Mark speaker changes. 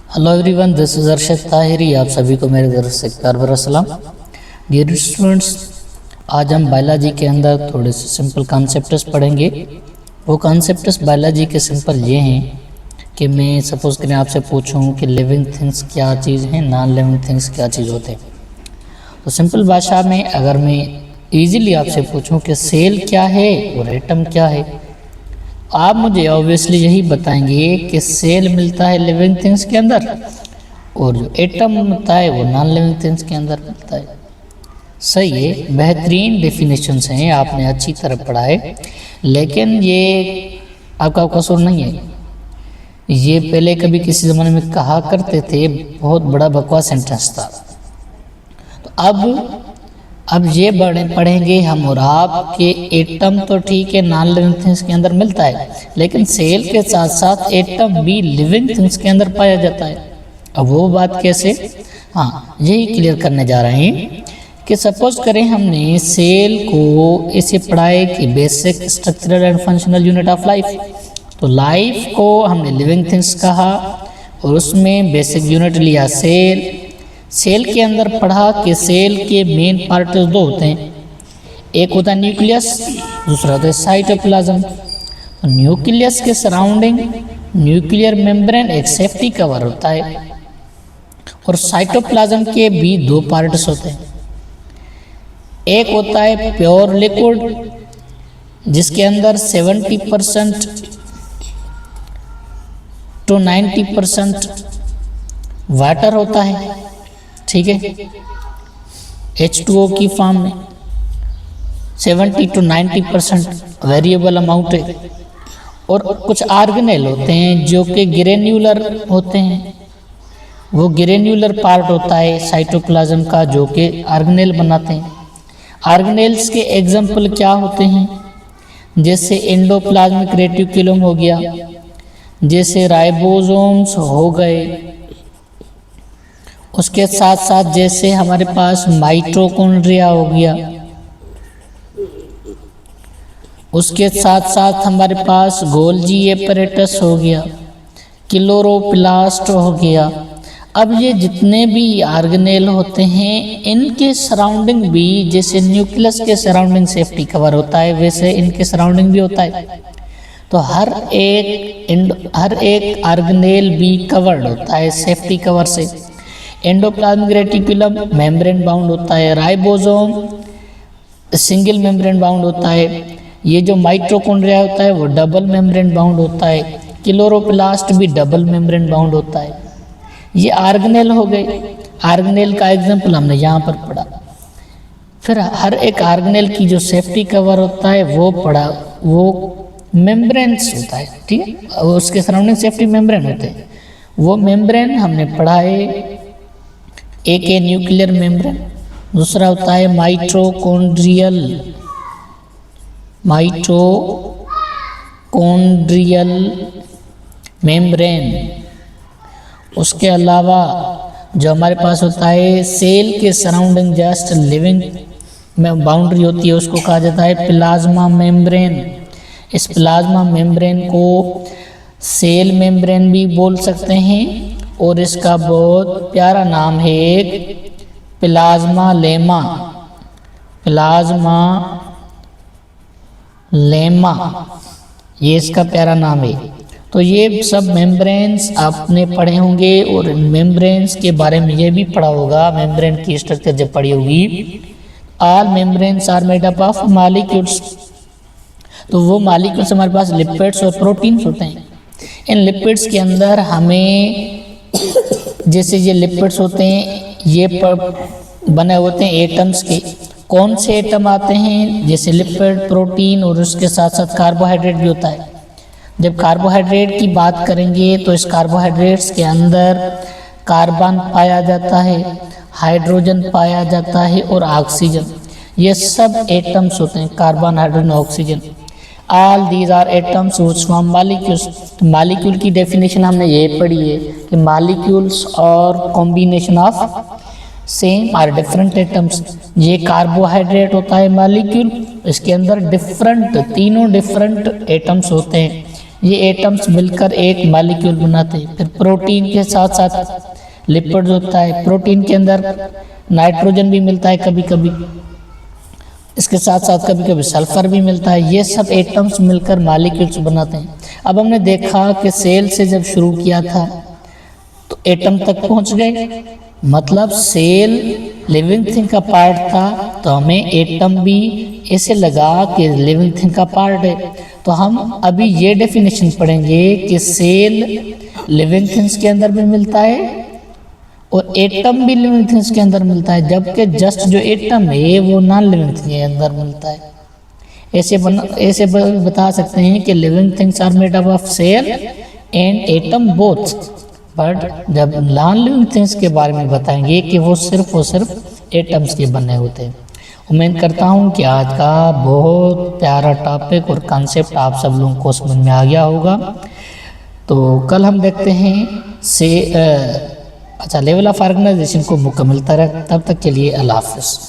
Speaker 1: Hello everyone, this is Arshad Tahiri. आप सभी को मेरे तरफ से प्यार भरा सलाम। डियर स्टूडेंट्स, आज हम बायोलॉजी के अंदर थोड़े से सिंपल कॉन्सेप्ट्स पढ़ेंगे। वो कॉन्सेप्ट्स बायोलॉजी के सिंपल ये हैं कि मैं सपोज़ करें आपसे पूछूं कि लिविंग थिंग्स क्या चीज़ हैं, नॉन लिविंग थिंग्स क्या चीज़ होते हैं। तो सिंपल भाषा में अगर मैं ईजिली आपसे पूछूं कि सेल क्या है और एटम क्या है, आप मुझे ऑब्वियसली यही बताएंगे कि सेल मिलता है लिविंग थिंग्स के अंदर और जो एटम होता है वो नॉन लिविंग थिंग्स के अंदर मिलता है। सही है, बेहतरीन डेफिनेशंस हैं, आपने अच्छी तरह पढ़ा है। लेकिन ये आपका कसूर नहीं है, ये पहले कभी किसी ज़माने में कहा करते थे, बहुत बड़ा बकवास सेंटेंस था। तो अब ये पढ़ेंगे हम और आप के एटम तो ठीक है नॉन लिविंग थिंग्स के अंदर मिलता है, लेकिन सेल के साथ साथ एटम भी लिविंग थिंग्स के अंदर पाया जाता है। अब वो बात कैसे, हाँ यही क्लियर करने जा रहे हैं कि सपोज करें हमने सेल को ऐसे पढ़ा है कि basic structural and functional unit of life. तो लाइफ को हमने लिविंग थिंग्स कहा और उसमें बेसिक यूनिट लिया सेल। सेल के अंदर पढ़ा कि सेल के मेन पार्ट दो होते हैं, एक होता है न्यूक्लियस, दूसरा होता है साइटोप्लाज्म। तो न्यूक्लियस के सराउंडिंग न्यूक्लियर मेम्ब्रेन एक सेफ्टी कवर होता है और साइटोप्लाज्म के भी दो पार्ट्स होते हैं। एक होता है प्योर लिक्विड जिसके अंदर 70% to 90% वाटर होता है, ठीक है, H2O की फॉर्म में 70 to 90% वेरिएबल अमाउंट है। और कुछ आर्गेनेल होते हैं जो कि ग्रेन्यूलर होते हैं, वो ग्रेन्यूलर पार्ट होता है साइटोप्लाज्म का जो कि आर्गेनेल बनाते हैं। आर्गेनेल्स के एग्जाम्पल क्या होते हैं, जैसे एंडोप्लाज्मिक रेटिकुलम हो गया, जैसे राइबोसोम्स हो गए, उसके साथ साथ जैसे हमारे पास माइटोकॉन्ड्रिया हो गया, उसके साथ साथ हमारे पास गोल्जी एपरेटस हो गया, क्लोरोप्लास्ट हो गया। अब ये जितने भी ऑर्गेनेल होते हैं इनके सराउंडिंग भी जैसे न्यूक्लियस के सराउंडिंग सेफ्टी कवर होता है वैसे इनके सराउंडिंग भी होता है। तो हर एक ऑर्गेनेल भी कवर्ड होता है सेफ्टी कवर से। एंडोप्लाज्मिक रेटिकुलम मेम्ब्रेन बाउंड होता है, राइबोसोम सिंगल मेम्ब्रेन बाउंड होता है, ये जो माइटोकॉन्ड्रिया होता है वो डबल मेम्ब्रेन बाउंड होता है, क्लोरोप्लास्ट भी डबल मेम्ब्रेन बाउंड होता है। ये ऑर्गेनेल हो गए, ऑर्गेनेल का एग्जांपल हमने यहाँ पर पढ़ा। फिर हर एक ऑर्गेनेल की जो सेफ्टी कवर होता है वो पढ़ा, वो मेम्ब्रेन्स होता है, ठीक है, उसके सराउंडिंग सेफ्टी मेम्ब्रेन होते हैं। वो मेम्ब्रेन हमने पढ़ा है, एक है न्यूक्लियर मेम्ब्रेन, दूसरा होता है माइटोकॉन्ड्रियल मेम्ब्रेन। उसके अलावा जो हमारे पास होता है सेल के सराउंडिंग जस्ट लिविंग में बाउंड्री होती है उसको कहा जाता है प्लाज्मा मेम्ब्रेन। इस प्लाज्मा मेम्ब्रेन को सेल मेम्ब्रेन भी बोल सकते हैं और इसका बहुत प्यारा नाम है एक प्लाज्मा लेमा, ये इसका प्यारा नाम है। तो ये सब मेम्ब्रेन्स आपने पढ़े होंगे और मेम्ब्रेन्स के बारे में ये भी पढ़ा होगा, मेम्ब्रेन की स्ट्रक्चर जब पढ़ी होगी। All membranes are made up of molecules. तो वो मॉलिक्यूल्स हमारे पास लिपिड्स और प्रोटीन्स होते हैं। इन लिपिड्स के अंदर हमें जैसे ये लिपिड्स होते हैं ये बने होते हैं एटम्स के। कौन से एटम आते हैं, जैसे लिपिड, प्रोटीन और उसके साथ साथ कार्बोहाइड्रेट भी होता है। जब कार्बोहाइड्रेट की बात करेंगे तो इस कार्बोहाइड्रेट्स के अंदर कार्बन पाया जाता है, हाइड्रोजन पाया जाता है और ऑक्सीजन, ये सब एटम्स होते हैं, carbon, hydrogen, oxygen. All these are atoms which form molecules. Molecule की डेफिनेशन हमने ये पढ़ी है कि मॉलिक्यूल्स और कॉम्बिनेशन ऑफ सेम और डिफरेंट एटम्स। ये कार्बोहाइड्रेट होता है मॉलिक्यूल, इसके अंदर तीनों डिफरेंट एटम्स होते हैं। ये एटम्स मिलकर एक मॉलिक्यूल बनाते हैं। फिर प्रोटीन के साथ साथ लिपिड होता है, प्रोटीन के अंदर नाइट्रोजन भी मिलता है कभी कभी, इसके साथ साथ कभी कभी सल्फर भी मिलता है। ये सब एटम्स मिलकर मॉलिक्यूल्स बनाते हैं। अब हमने देखा कि सेल से जब शुरू किया था तो एटम तक पहुंच गए, मतलब सेल लिविंग थिंग का पार्ट था, तो हमें एटम भी ऐसे लगा कि लिविंग थिंग का पार्ट है। तो हम अभी ये डेफिनेशन पढ़ेंगे कि सेल लिविंग थिंग्स के अंदर भी मिलता है और एटम भी लिविंग थिंग्स के अंदर मिलता है, जबकि जस्ट जो एटम है वो नॉन लिविंग थिंग के अंदर मिलता है। ऐसे बता सकते हैं कि living things are made up of cell and atom both, but जब नॉन लिविंग थिंग्स के बारे में बताएंगे कि वो सिर्फ और सिर्फ एटम्स के बने होते हैं। उम्मीद करता हूँ कि आज का बहुत प्यारा टॉपिक और कॉन्सेप्ट आप सब लोगों को समझ में आ गया होगा। तो कल हम देखते हैं लेवल ऑफ ऑर्गेनाइजेशन को मुकम्मल तरह। तब तक के लिए अल्लाह हाफ़िज़।